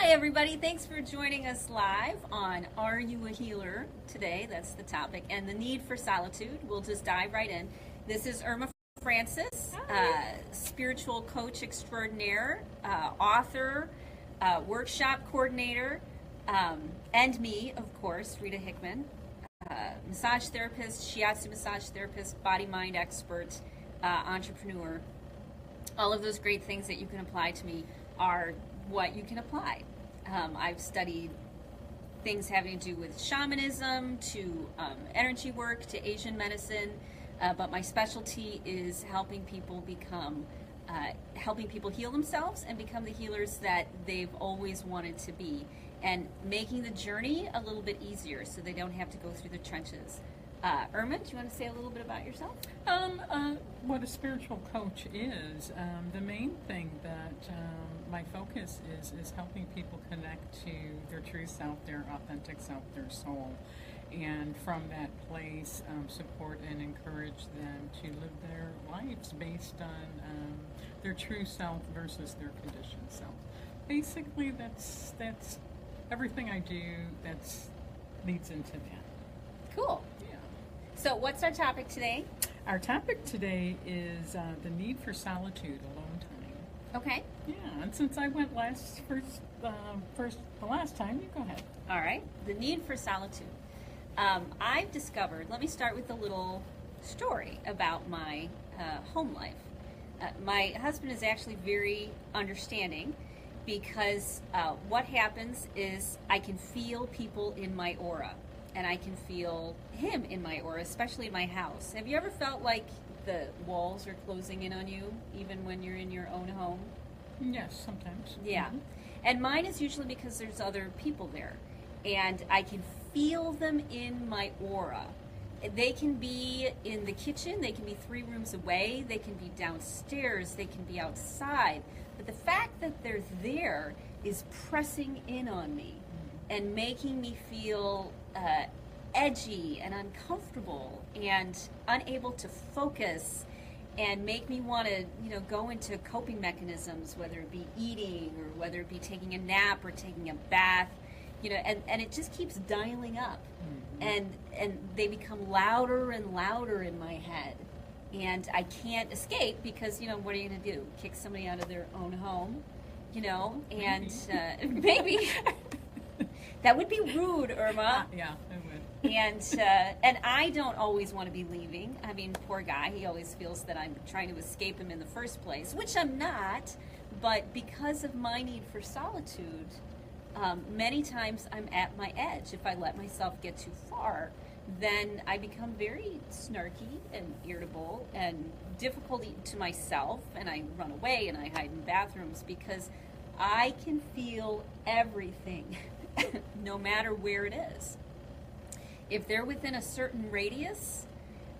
Hi, everybody. Thanks for joining us live on Are You a Healer? Today, that's the topic, and the need for solitude. We'll just dive right in. This is Irma Francis, spiritual coach extraordinaire, author, workshop coordinator, and me, of course, Rita Hickman, massage therapist, shiatsu massage therapist, body-mind expert, entrepreneur. All of those great things that you can apply to me are what you can apply. I've studied things having to do with shamanism, to energy work, to Asian medicine, but my specialty is helping people heal themselves and become the healers that they've always wanted to be, and making the journey a little bit easier so they don't have to go through the trenches. Irma, do you want to say a little bit about yourself? What a spiritual coach is, the main thing that my focus is helping people connect to their true self, their authentic self, their soul, and from that place support and encourage them to live their lives based on their true self versus their conditioned self. Basically, that's everything I do that leads into that. Cool. Yeah. So what's our topic today? Our topic today is the need for solitude, alone time. Okay. Yeah, and since I went the last time, you go ahead. All right. The need for solitude. I've discovered, let me start with a little story about my home life. My husband is actually very understanding because what happens is I can feel people in my aura. And I can feel him in my aura, especially in my house. Have you ever felt like the walls are closing in on you, even when you're in your own home? Yes, sometimes. Yeah. Mm-hmm. And mine is usually because there's other people there. And I can feel them in my aura. They can be in the kitchen, they can be 3 rooms away, they can be downstairs, they can be outside. But the fact that they're there is pressing in on me and making me feel edgy and uncomfortable and unable to focus, and make me want to, go into coping mechanisms, whether it be eating or whether it be taking a nap or taking a bath, and it just keeps dialing up, and they become louder and louder in my head, and I can't escape because, what are you going to do? Kick somebody out of their own home, and maybe. That would be rude, Irma. Yeah, it would. And I don't always want to be leaving. I mean, poor guy. He always feels that I'm trying to escape him in the first place, which I'm not. But because of my need for solitude, many times I'm at my edge. If I let myself get too far, then I become very snarky and irritable and difficult to myself, and I run away and I hide in bathrooms because I can feel everything. No matter where it is. If they're within a certain radius,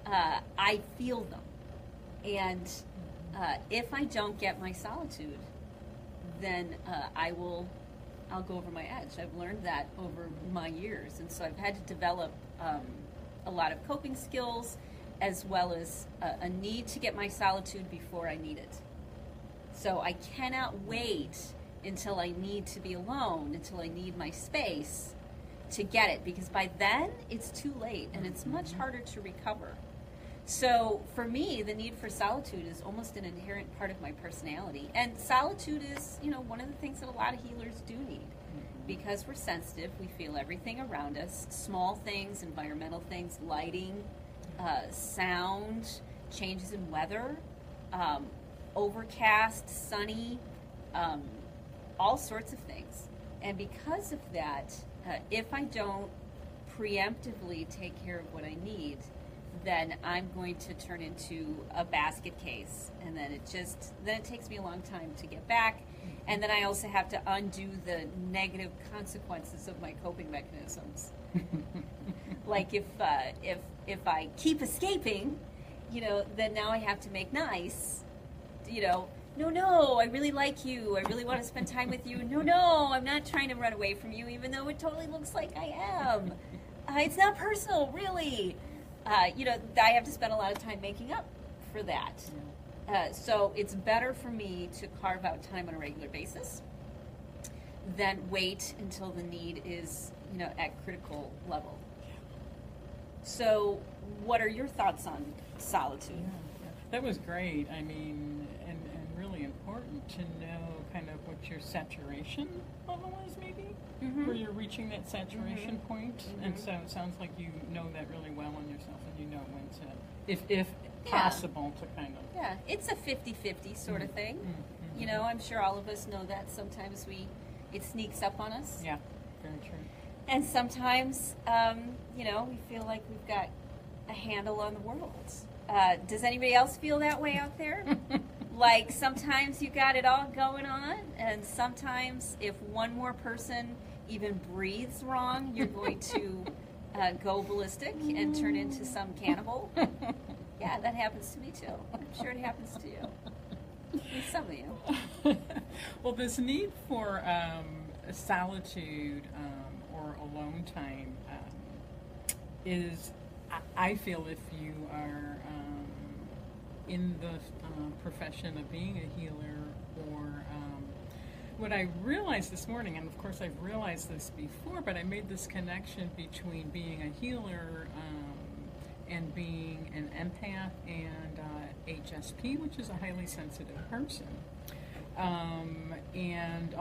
I feel them. And if I don't get my solitude, then I'll go over my edge. I've learned that over my years. And so I've had to develop a lot of coping skills, as well as a need to get my solitude before I need it. So I cannot wait until I need to be alone, until I need my space to get it, because by then it's too late and it's much harder to recover. So for me, the need for solitude is almost an inherent part of my personality. And solitude is, one of the things that a lot of healers do need, because we're sensitive. We feel everything around us, small things, environmental things, lighting, sound, changes in weather, overcast, sunny, all sorts of things. And because of that, if I don't preemptively take care of what I need, then I'm going to turn into a basket case, and then it takes me a long time to get back, and then I also have to undo the negative consequences of my coping mechanisms. Like if I keep escaping, then now I have to make nice, No, I really like you. I really want to spend time with you. No, I'm not trying to run away from you, even though it totally looks like I am. It's not personal, really. I have to spend a lot of time making up for that. So it's better for me to carve out time on a regular basis than wait until the need is, at critical level. So, what are your thoughts on solitude? Yeah. That was great. I mean, and really important to know kind of what your saturation level is, maybe, where you're reaching that saturation point. And so it sounds like you know that really well on yourself, and you know when to, if possible, to kind of. Yeah, it's a 50-50 sort of thing. I'm sure all of us know that sometimes it sneaks up on us. Yeah, very true. And sometimes, we feel like we've got a handle on the world. Does anybody else feel that way out there? Like sometimes you got it all going on, and sometimes if one more person even breathes wrong, you're going to go ballistic and turn into some cannibal. Yeah, that happens to me too. I'm sure it happens to you. And some of you. Well, this need for solitude or alone time is, I feel, if you are in the profession of being a healer, or what I realized this morning, and of course I've realized this before, but I made this connection between being a healer and being an empath and HSP, which is a highly sensitive person. And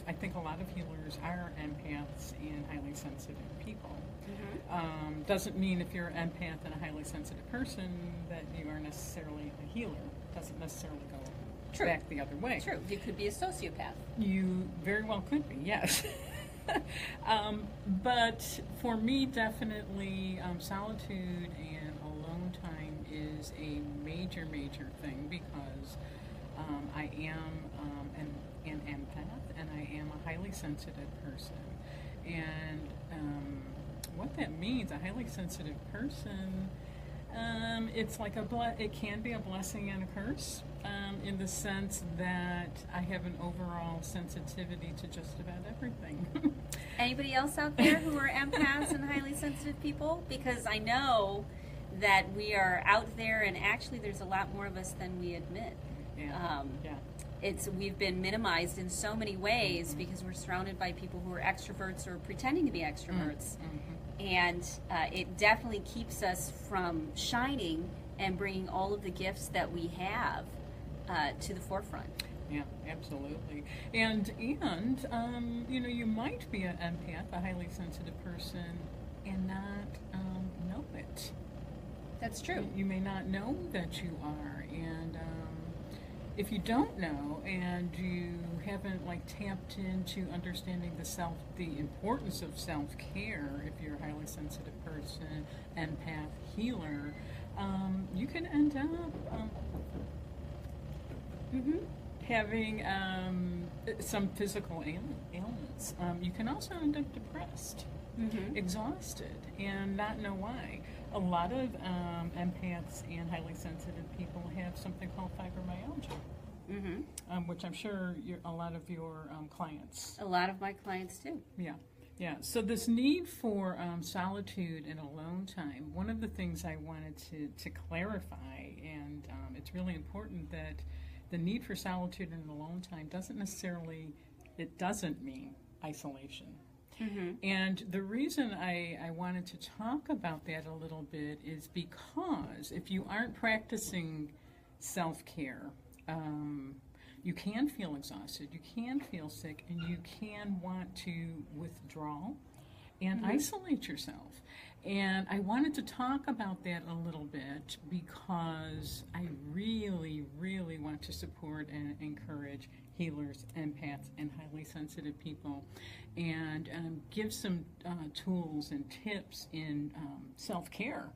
I think a lot of healers are empaths and highly sensitive people. Doesn't mean if you're an empath and a highly sensitive person that you are necessarily a healer. Doesn't necessarily go back the other way. True. You could be a sociopath. You very well could be, yes. But for me, definitely, solitude and alone time is a major, major thing, because I am an empath, and I am a highly sensitive person. And what that means, a highly sensitive person, it's like it can be a blessing and a curse, in the sense that I have an overall sensitivity to just about everything. Anybody else out there who are empaths and highly sensitive people? Because I know that we are out there, and actually there's a lot more of us than we admit. Yeah. We've been minimized in so many ways because we're surrounded by people who are extroverts or pretending to be extroverts. And it definitely keeps us from shining and bringing all of the gifts that we have to the forefront. Yeah, absolutely. And you might be an empath, a highly sensitive person, and not know it. That's true. You may not know that you are, and if you don't know, and you haven't tapped into understanding the importance of self-care, if you're a highly sensitive person, empath, healer, you can end up having some physical ailments. You can also end up depressed, exhausted, and not know why. A lot of empaths and highly sensitive people have something called fibromyalgia, which I'm sure a lot of your clients. A lot of my clients do. Yeah. So this need for solitude and alone time, one of the things I wanted to clarify, and it's really important that the need for solitude and alone time doesn't mean isolation. And the reason I wanted to talk about that a little bit is because if you aren't practicing self-care, you can feel exhausted, you can feel sick, and you can want to withdraw and isolate yourself. And I wanted to talk about that a little bit because I really, really want to support and encourage healers, empaths, and highly sensitive people, and give some tools and tips in self-care,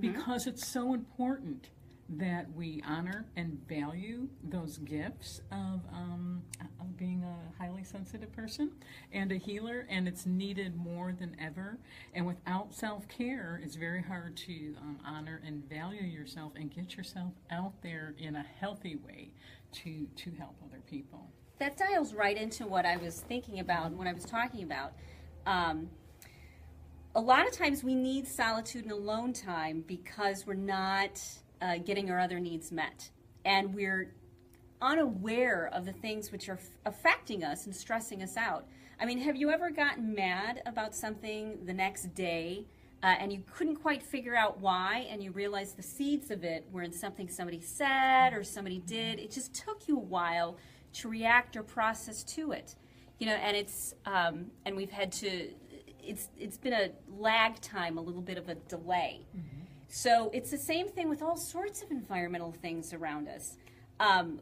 because it's so important that we honor and value those gifts of being a highly sensitive person and a healer, and it's needed more than ever. And without self-care, it's very hard to honor and value yourself and get yourself out there in a healthy way to help other people. That dials right into what I was thinking about when I was talking about. A lot of times we need solitude and alone time because we're not getting our other needs met. And we're unaware of the things which are affecting us and stressing us out. I mean, have you ever gotten mad about something the next day and you couldn't quite figure out why, and you realized the seeds of it were in something somebody said or somebody did? It just took you a while to react or process to it. You know, and it's and we've had to, it's been a lag time, a little bit of a delay. So it's the same thing with all sorts of environmental things around us.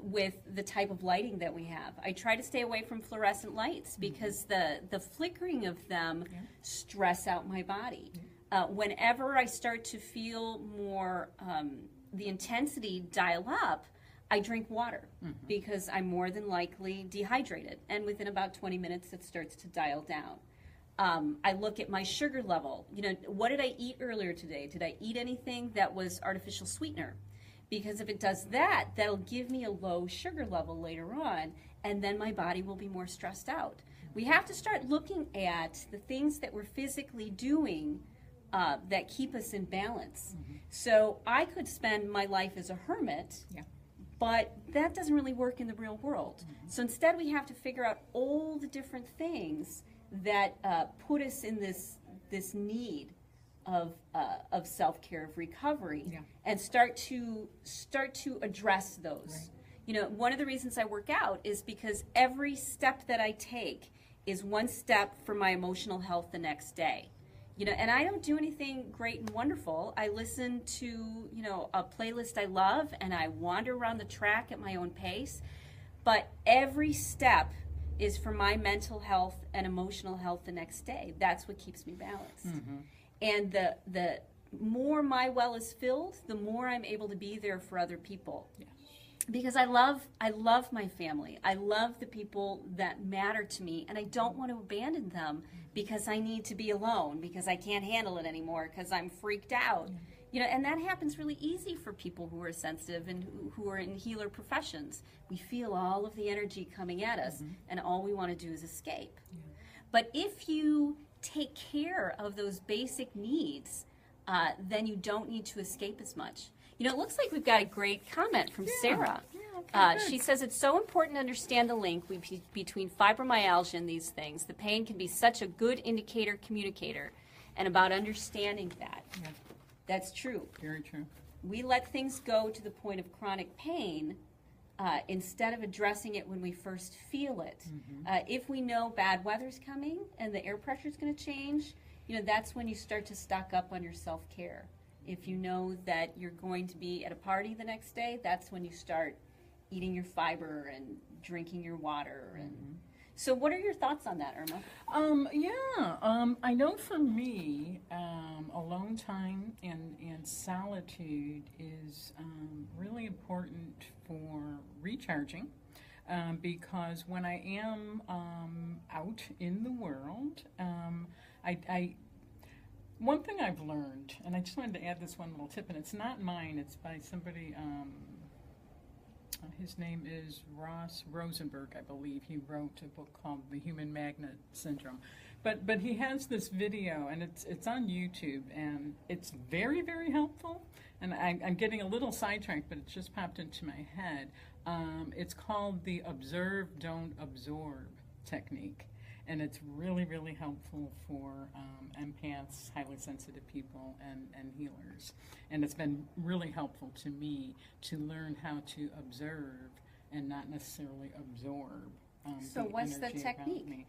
With the type of lighting that we have, I try to stay away from fluorescent lights because the flickering of them stress out my body. Whenever I start to feel more the intensity dial up, I drink water because I'm more than likely dehydrated, and within about 20 minutes it starts to dial down. I look at my sugar level. You know, what did I eat earlier today? Did I eat anything that was artificial sweetener? Because if it does that, that'll give me a low sugar level later on, and then my body will be more stressed out. We have to start looking at the things that we're physically doing that keep us in balance. So I could spend my life as a hermit, but that doesn't really work in the real world. So instead we have to figure out all the different things that put us in this need of self-care, of recovery, and start to address those. Right. You know, one of the reasons I work out is because every step that I take is one step for my emotional health the next day. You know, and I don't do anything great and wonderful. I listen to, you know, a playlist I love, and I wander around the track at my own pace. But every step is for my mental health and emotional health the next day. That's what keeps me balanced. And the more my well is filled, the more I'm able to be there for other people. Because I love my family. I love the people that matter to me, and I don't want to abandon them because I need to be alone, because I can't handle it anymore, because I'm freaked out. You know, and that happens really easy for people who are sensitive and who are in healer professions. We feel all of the energy coming at us, and all we want to do is escape. But if you take care of those basic needs, then you don't need to escape as much. You know, it looks like we've got a great comment from Sarah. She says, it's so important to understand the link between fibromyalgia and these things. The pain can be such a good indicator, communicator, and about understanding that. That's true. Very true. We let things go to the point of chronic pain instead of addressing it when we first feel it. If we know bad weather's coming and the air pressure's going to change, you know, that's when you start to stock up on your self-care. If you know that you're going to be at a party the next day, that's when you start eating your fiber and drinking your water. And so what are your thoughts on that, Irma? I know for me, alone time and solitude is really important for recharging, because when I am out in the world, one thing I've learned, and I just wanted to add this one little tip, and it's not mine, it's by somebody, his name is Ross Rosenberg, I believe. He wrote a book called The Human Magnet Syndrome. But he has this video, and it's on YouTube, and it's very, very helpful. And I'm getting a little sidetracked, but it just popped into my head. It's called the Observe, Don't Absorb technique. And it's really, really helpful for empaths, highly sensitive people, and healers. And it's been really helpful to me to learn how to observe and not necessarily absorb. So what's the technique?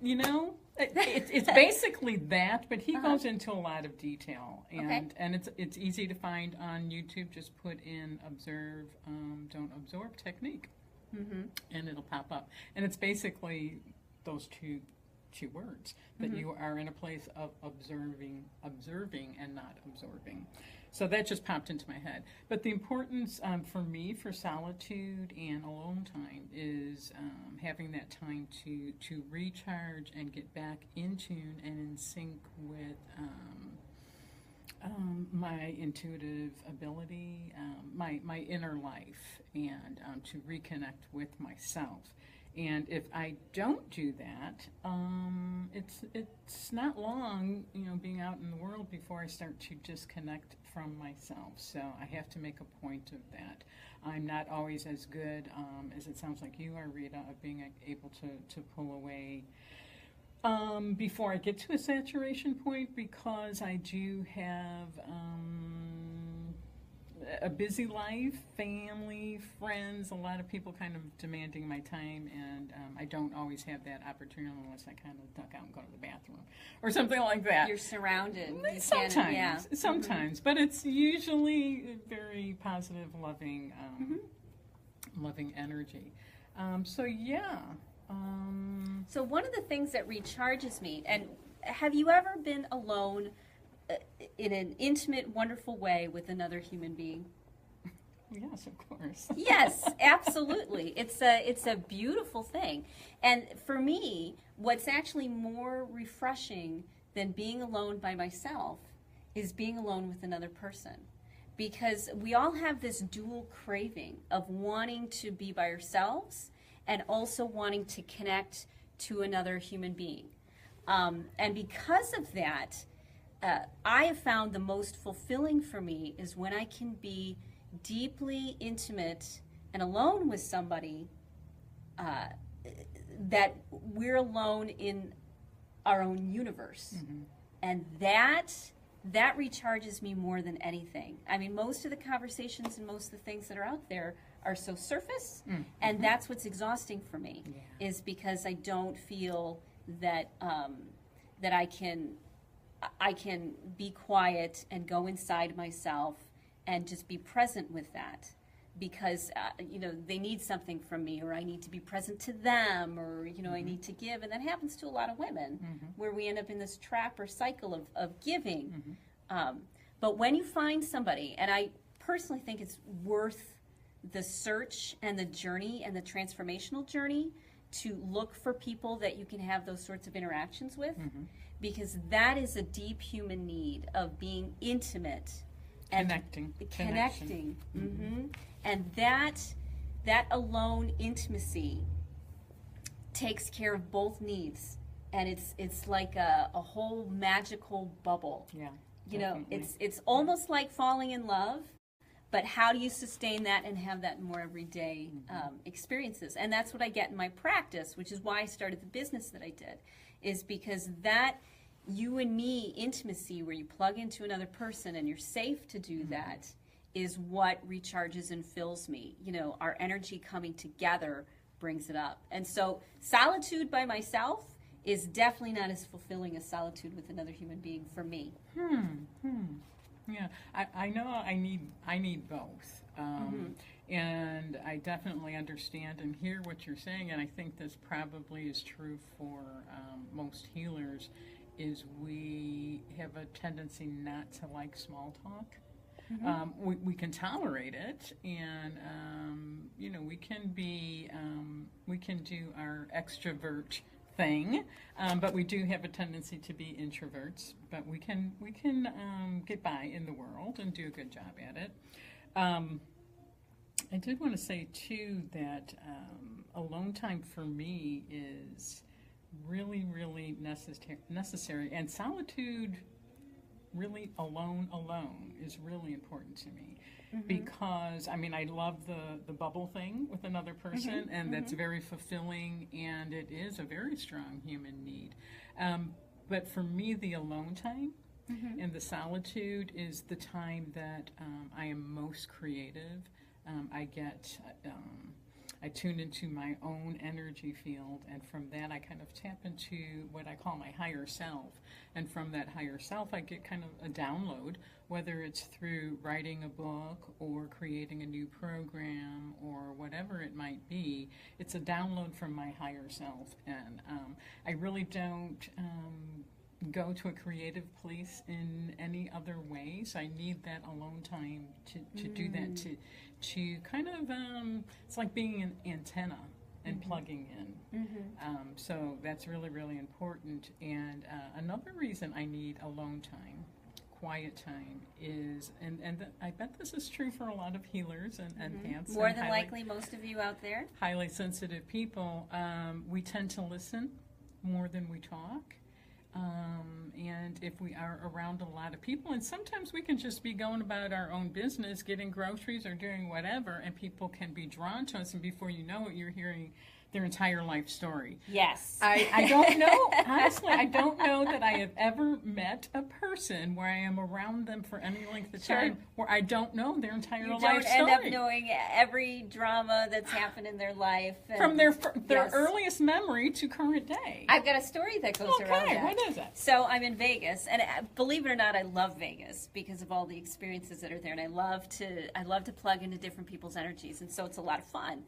You know, it's basically that, but he goes into a lot of detail. And it's easy to find on YouTube. Just put in Observe, Don't Absorb technique, and it'll pop up. And it's basically those two words, that you are in a place of observing and not absorbing. So that just popped into my head. But the importance for me for solitude and alone time is having that time to recharge and get back in tune and in sync with my intuitive ability, my inner life, and to reconnect with myself. And if I don't do that, it's not long, being out in the world before I start to disconnect from myself. So I have to make a point of that. I'm not always as good as it sounds like you are, Rita, of being able to pull away before I get to a saturation point, because I do have a busy life, family, friends, a lot of people kind of demanding my time, and I don't always have that opportunity unless I kind of duck out and go to the bathroom or something like that. You're surrounded. Sometimes, but it's usually very positive, loving, loving energy. So one of the things that recharges me, and have you ever been alone in an intimate, wonderful way with another human being? Yes, of course. Yes, absolutely. It's a beautiful thing. And for me, what's actually more refreshing than being alone by myself is being alone with another person. Because we all have this dual craving of wanting to be by ourselves and also wanting to connect to another human being. And because of that, I have found the most fulfilling for me is when I can be deeply intimate and alone with somebody, that we're alone in our own universe. And that recharges me more than anything. I mean, most of the conversations and most of the things that are out there are so surface, and that's what's exhausting for me, is because I don't feel that that I can be quiet and go inside myself and just be present with that, because they need something from me, or I need to be present to them, or I need to give, and that happens to a lot of women, where we end up in this trap or cycle of giving. But when you find somebody, and I personally think it's worth the search and the journey and the transformational journey to look for people that you can have those sorts of interactions with, because that is a deep human need of being intimate and connecting. And that alone intimacy takes care of both needs, and it's like a whole magical bubble. It's almost like falling in love, but how do you sustain that and have that in more everyday experiences? And that's what I get in my practice, which is why I started the business that I did, is because that you and me intimacy, where you plug into another person and you're safe to do that, is what recharges and fills me. Our energy coming together brings it up. And so solitude by myself is definitely not as fulfilling as solitude with another human being for me. Yeah, I know I need both, and I definitely understand and hear what you're saying, and I think this probably is true for most healers, is we have a tendency not to like small talk. We can tolerate it, and we can be we can do our extrovert thing, but we do have a tendency to be introverts. But we can get by in the world and do a good job at it. I did want to say too that alone time for me is really, really necessary, and solitude, really alone is really important to me. Because I love the bubble thing with another person, and that's very fulfilling, and it is a very strong human need. But for me, the alone time and the solitude is the time that I am most creative. I tune into my own energy field, and from that I kind of tap into what I call my higher self. And from that higher self I get kind of a download, whether it's through writing a book or creating a new program or whatever it might be. It's a download from my higher self, and I really don't go to a creative place in any other way. So I need that alone time to do that, to kind of, it's like being an antenna and plugging in. So that's really, really important. And another reason I need alone time, quiet time is, and I bet this is true for a lot of healers and pants. More and than likely, most of you out there. highly sensitive people, we tend to listen more than we talk. And if we are around a lot of people, and sometimes we can just be going about our own business, getting groceries or doing whatever, and people can be drawn to us, and before you know it, you're hearing their entire life story. Yes. I don't know, honestly, I don't know that I have ever met a person where I am around them for any length of time where I don't know their entire You life don't story. end up knowing every drama that's happened in their life. And From their yes. earliest memory to current day. I've got a story that goes around that. What is it? So I'm in Vegas, and believe it or not, I love Vegas because of all the experiences that are there, and I love to plug into different people's energies, and so it's a lot of fun.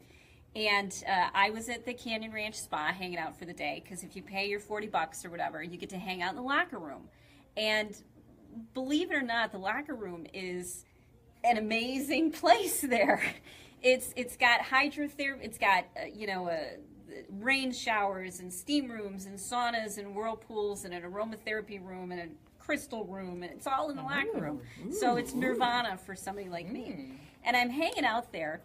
And I was at the Canyon Ranch Spa hanging out for the day because if you pay your $40 or whatever, you get to hang out in the locker room. And believe it or not, the locker room is an amazing place there. It's got hydrotherapy, it's got rain showers and steam rooms and saunas and whirlpools and an aromatherapy room and a crystal room, and it's all in the locker room. So it's nirvana for somebody like me. And I'm hanging out there.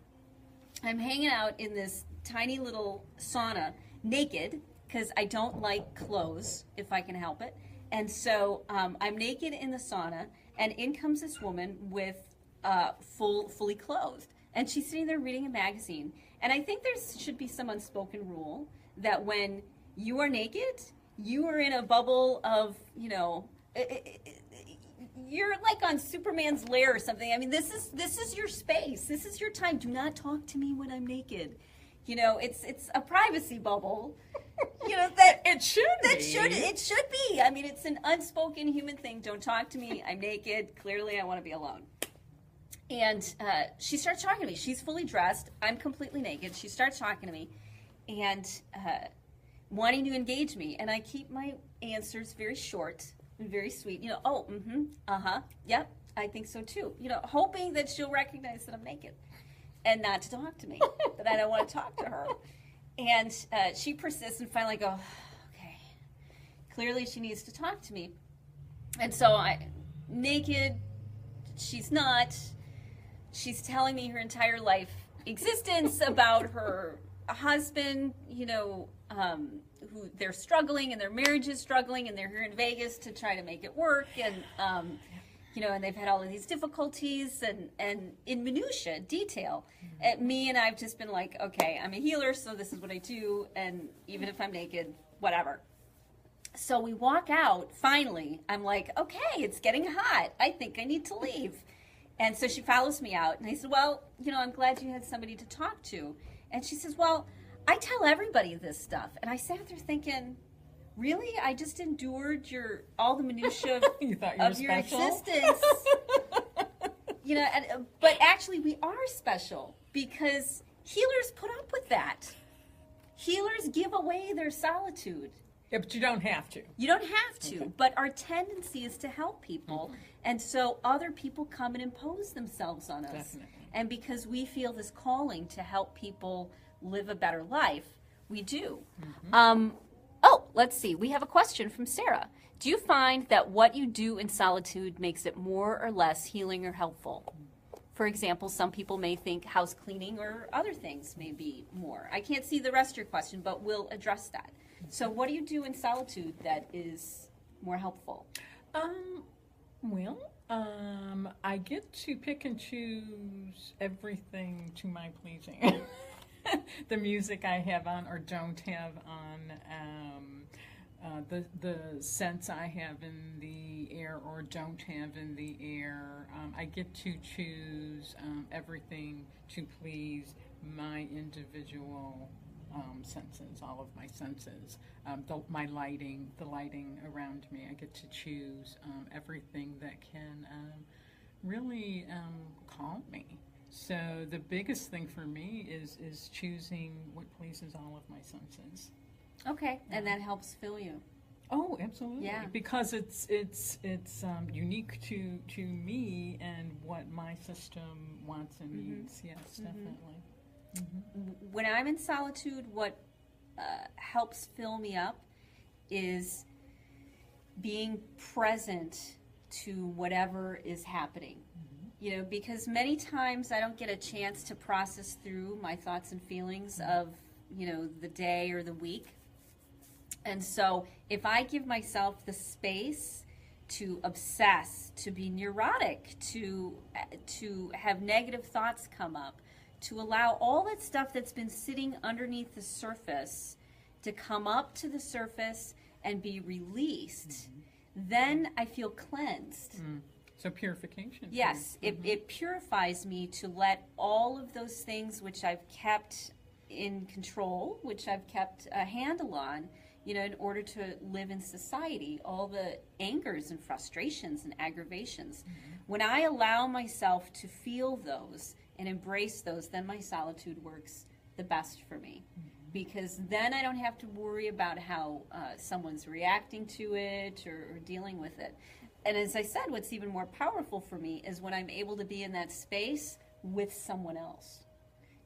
I'm hanging out in this tiny little sauna naked because I don't like clothes if I can help it. And so I'm naked in the sauna, and in comes this woman with fully clothed. And she's sitting there reading a magazine. And I think there should be some unspoken rule that when you are naked, you are in a bubble of, you're like on Superman's lair or something. I mean, this is your space. This is your time. Do not talk to me when I'm naked. It's a privacy bubble. That it should be. I mean, it's an unspoken human thing. Don't talk to me. I'm naked. Clearly, I want to be alone. And she starts talking to me. She's fully dressed. I'm completely naked. She starts talking to me and wanting to engage me. And I keep my answers very short and very sweet. Yep, I think so too. Hoping that she'll recognize that I'm naked and not to talk to me, that I don't want to talk to her. And she persists, and finally I go, okay, clearly she needs to talk to me. And so naked, she's not. She's telling me her entire life existence about her husband, who they're struggling and their marriage is struggling, and they're here in Vegas to try to make it work, and and they've had all of these difficulties and in minutia detail. Me and I've just been like, okay, I'm a healer, so this is what I do, and even if I'm naked, whatever. So we walk out. Finally, I'm like, okay, it's getting hot. I think I need to leave. And so she follows me out, and I said, well, I'm glad you had somebody to talk to. And she says, well, I tell everybody this stuff. And I sat there thinking, really? I just endured all the minutia of your existence. But actually we are special because healers put up with that. Healers give away their solitude. Yeah, but you don't have to. You don't have to, but our tendency is to help people. And so other people come and impose themselves on us. Definitely. And because we feel this calling to help people live a better life, we do. Let's see. We have a question from Sarah. Do you find that what you do in solitude makes it more or less healing or helpful? For example, some people may think house cleaning or other things may be more. I can't see the rest of your question, but we'll address that. So what do you do in solitude that is more helpful? I get to pick and choose everything to my pleasing. The music I have on or don't have on, the scents I have in the air or don't have in the air. I get to choose everything to please my individual senses, all of my senses. The lighting around me. I get to choose everything that can really calm me. So the biggest thing for me is choosing what pleases all of my senses. Okay, and that helps fill you. Oh, absolutely. Yeah. Because it's unique to me and what my system wants and needs. Yes, definitely. When I'm in solitude, what helps fill me up is being present to whatever is happening. You know, because many times I don't get a chance to process through my thoughts and feelings of, you know, the day or the week. And so if I give myself the space to obsess, to be neurotic, to have negative thoughts come up, to allow all that stuff that's been sitting underneath the surface to come up to the surface and be released, then I feel cleansed. So purification. Yes, it purifies me to let all of those things which I've kept in control, which I've kept a handle on, you know, in order to live in society, all the angers and frustrations and aggravations. When I allow myself to feel those and embrace those, then my solitude works the best for me. Because then I don't have to worry about how someone's reacting to it or dealing with it. And as I said, what's even more powerful for me is when I'm able to be in that space with someone else.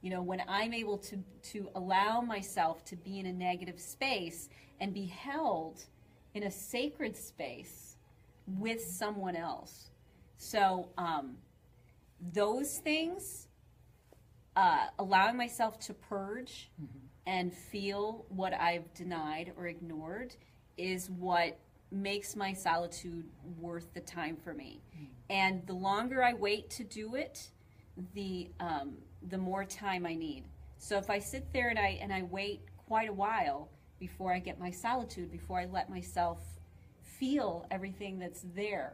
You know, when I'm able to allow myself to be in a negative space and be held in a sacred space with someone else. So those things, allowing myself to purge and feel what I've denied or ignored, is what makes my solitude worth the time for me. And the longer I wait to do it, the more time I need. So if I sit there and I wait quite a while before I get my solitude, before I let myself feel everything that's there,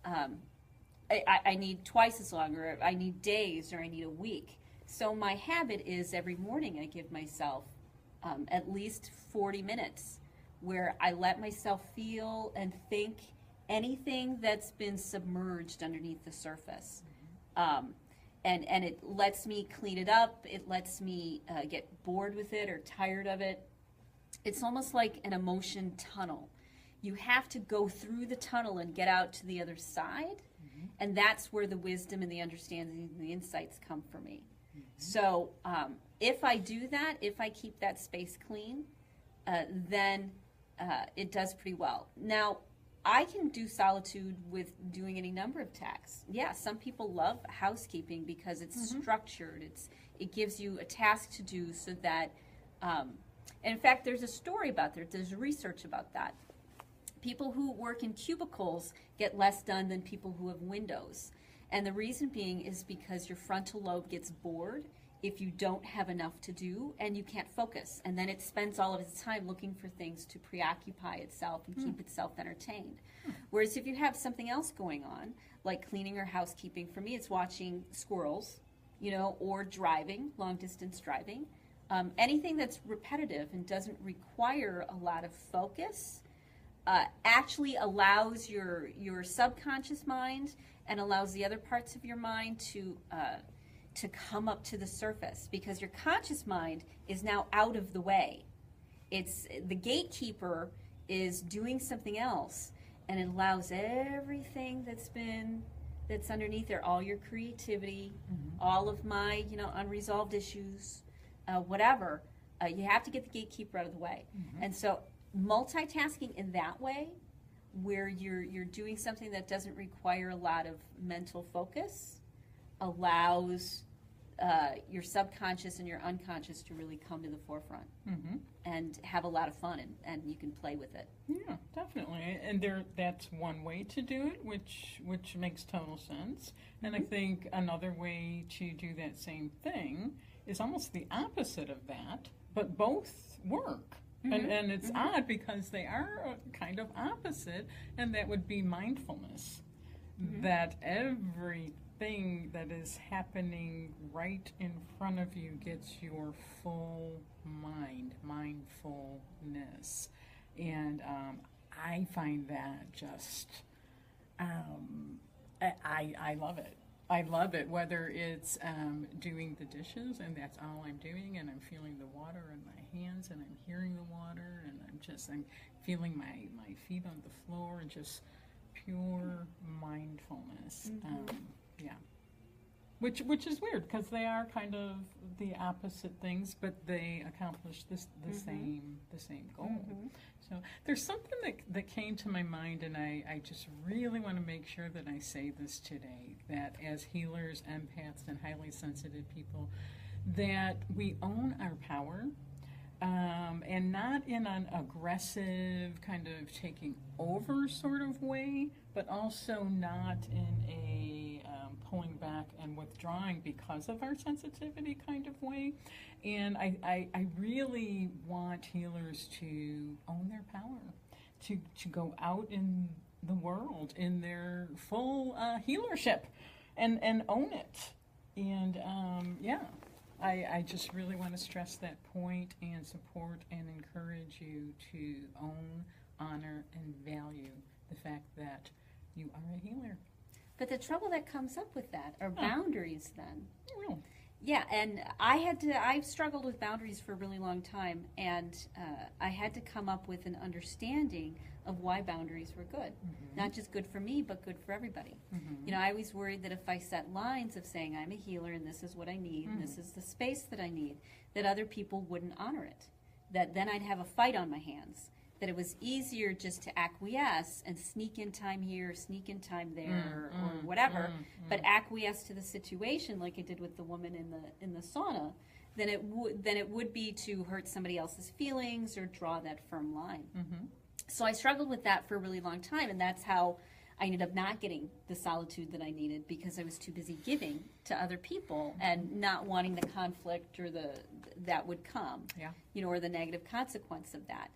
I need twice as long, or I need days, or I need a week. So my habit is every morning I give myself at least 40 minutes where I let myself feel and think anything that's been submerged underneath the surface. And it lets me clean it up. It lets me get bored with it or tired of it. It's almost like an emotion tunnel. You have to go through the tunnel and get out to the other side. And that's where the wisdom and the understanding and the insights come for me. So if I do that, if I keep that space clean, then it does pretty well. Now, I can do solitude with doing any number of tasks. Yeah, some people love housekeeping because it's structured. It gives you a task to do so that, and in fact, there's a story about that. There's research about that. People who work in cubicles get less done than people who have windows. And the reason being is because your frontal lobe gets bored if you don't have enough to do and you can't focus. And then it spends all of its time looking for things to preoccupy itself and keep itself entertained. Whereas if you have something else going on, like cleaning or housekeeping, for me it's watching squirrels, you know, or driving, long distance driving. Anything that's repetitive and doesn't require a lot of focus actually allows your subconscious mind and allows the other parts of your mind to come up to the surface, because your conscious mind is now out of the way. It's the gatekeeper is doing something else, and it allows everything that's underneath there, all your creativity, all of my unresolved issues, whatever. You have to get the gatekeeper out of the way. And so multitasking in that way, where you're doing something that doesn't require a lot of mental focus, allows your subconscious and your unconscious to really come to the forefront and have a lot of fun, and you can play with it. Yeah, definitely. And that's one way to do it, which makes total sense. And I think another way to do that same thing is almost the opposite of that, but both work. And it's odd because they are kind of opposite, and that would be mindfulness. That everything that is happening right in front of you gets your full mindfulness. And I find that just, I love it. I love it, whether it's doing the dishes and that's all I'm doing, and I'm feeling the water in my hands and I'm hearing the water, and I'm feeling my feet on the floor, and just pure mindfulness. Yeah. which is weird because they are kind of the opposite things, but they accomplish the same goal. Mm-hmm. So there's something that came to my mind, and I just really want to make sure that I say this today, that as healers, empaths, and highly sensitive people, that we own our power, and not in an aggressive kind of taking over sort of way, but also not in a pulling back and withdrawing because of our sensitivity kind of way. And I really want healers to own their power, to go out in the world in their full healership and own it. And I just really want to stress that point and support and encourage you to own, honor, and value the fact that you are a healer. But the trouble that comes up with that are boundaries then. Real. Yeah, and I've struggled with boundaries for a really long time, and I had to come up with an understanding of why boundaries were good. Mm-hmm. Not just good for me, but good for everybody. Mm-hmm. You know, I was worried that if I set lines of saying I'm a healer and this is what I need, and this is the space that I need, that other people wouldn't honor it. That then I'd have a fight on my hands. That it was easier just to acquiesce and sneak in time here, sneak in time there, or whatever, but acquiesce to the situation like I did with the woman in the sauna, than it would be to hurt somebody else's feelings or draw that firm line. Mm-hmm. So I struggled with that for a really long time, and that's how I ended up not getting the solitude that I needed, because I was too busy giving to other people and not wanting the conflict or that would come, or the negative consequence of that.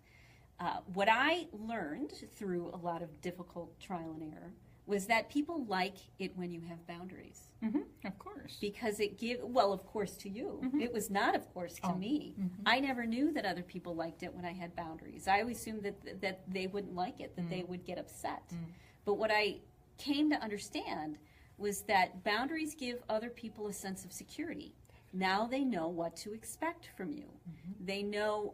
What I learned through a lot of difficult trial and error was that people like it when you have boundaries. Mm-hmm. Of course. Because of course to you. Mm-hmm. It was not, of course, to me. Mm-hmm. I never knew that other people liked it when I had boundaries. I always assumed that they wouldn't like it, that they would get upset. But what I came to understand was that boundaries give other people a sense of security. Now they know what to expect from you. Mm-hmm. They know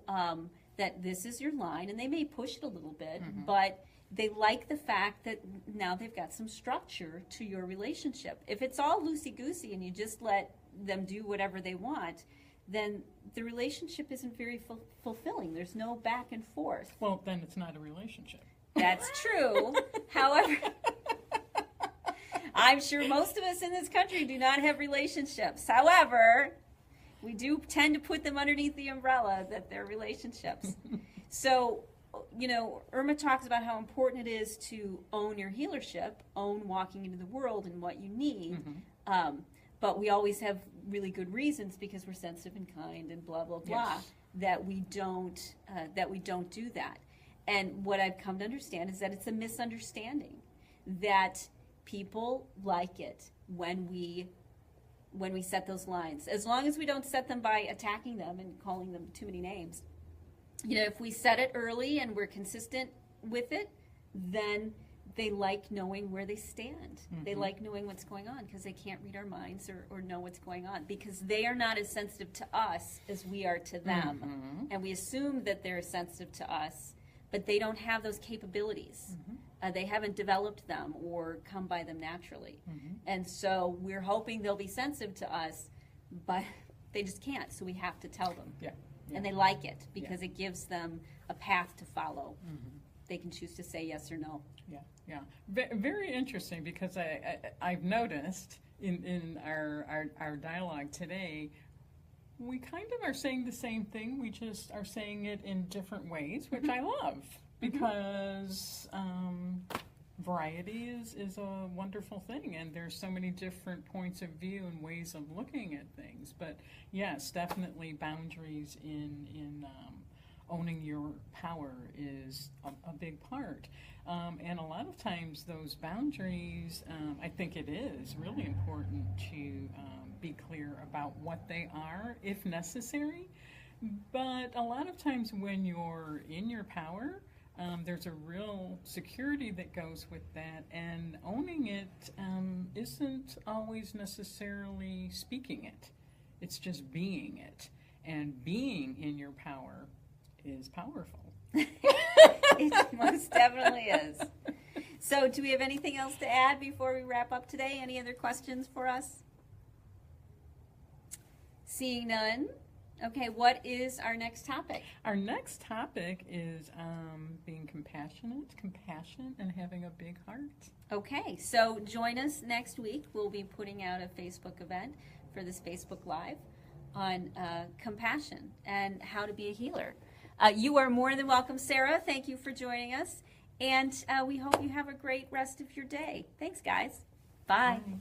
that this is your line, and they may push it a little bit, but they like the fact that now they've got some structure to your relationship. If it's all loosey-goosey and you just let them do whatever they want, then the relationship isn't very fulfilling. There's no back and forth. Well, then it's not a relationship. That's true. However, I'm sure most of us in this country do not have relationships. However, we do tend to put them underneath the umbrella that they're relationships. So, Irma talks about how important it is to own your healership, own walking into the world and what you need. Mm-hmm. But we always have really good reasons, because we're sensitive and kind and blah, blah, blah, that we don't do that. And what I've come to understand is that it's a misunderstanding, that people like it when we set those lines, as long as we don't set them by attacking them and calling them too many names. If we set it early and we're consistent with it, then they like knowing where they stand. Mm-hmm. They like knowing what's going on, because they can't read our minds or know what's going on, because they are not as sensitive to us as we are to them. Mm-hmm. And we assume that they're sensitive to us, but they don't have those capabilities. Mm-hmm. They haven't developed them or come by them naturally. Mm-hmm. And so we're hoping they'll be sensitive to us, but they just can't, so we have to tell them. Yeah. And they like it, because it gives them a path to follow. Mm-hmm. They can choose to say yes or no. Yeah. Very interesting, because I've noticed in our dialogue today, we kind of are saying the same thing. We just are saying it in different ways, which I love. Because variety is a wonderful thing, and there's so many different points of view and ways of looking at things. But yes, definitely boundaries in owning your power is a big part. And a lot of times those boundaries, I think it is really important to be clear about what they are, if necessary. But a lot of times when you're in your power, there's a real security that goes with that, and owning it isn't always necessarily speaking it. It's just being it. And being in your power is powerful. It most definitely is. So do we have anything else to add before we wrap up today? Any other questions for us? Seeing none. Okay, what is our next topic? Our next topic is being compassion, and having a big heart. Okay, so join us next week. We'll be putting out a Facebook event for this Facebook Live on compassion and how to be a healer. You are more than welcome, Sarah. Thank you for joining us. And we hope you have a great rest of your day. Thanks, guys. Bye. Bye.